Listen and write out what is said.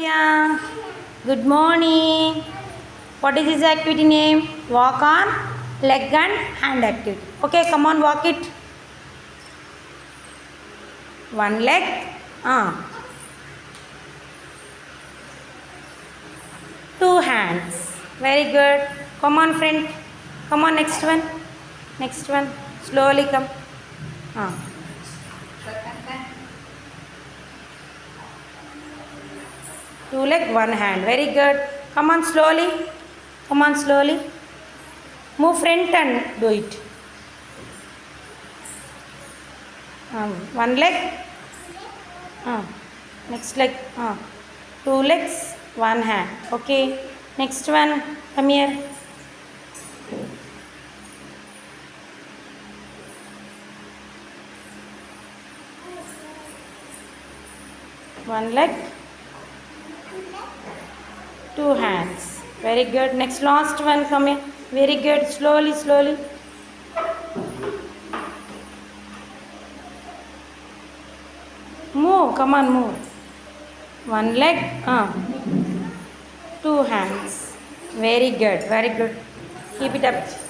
Yeah. Good morning. What is this activity name? Walk on leg and hand activity. Okay, come on, walk it. One leg. Two hands. Very good. Come on, friend. Come on, next one. Next one. Slowly come. Two leg, one hand. Very good. Come on, slowly. Come on, slowly. Move front and do it. One leg. Next leg. Two legs, one hand. Okay. Next one. Come here. One leg, two hands. Very good. Next last one. Come here. Very good. Slowly, slowly. Move. Come on, move. One leg. Two hands. Very good. Very good. Keep it up.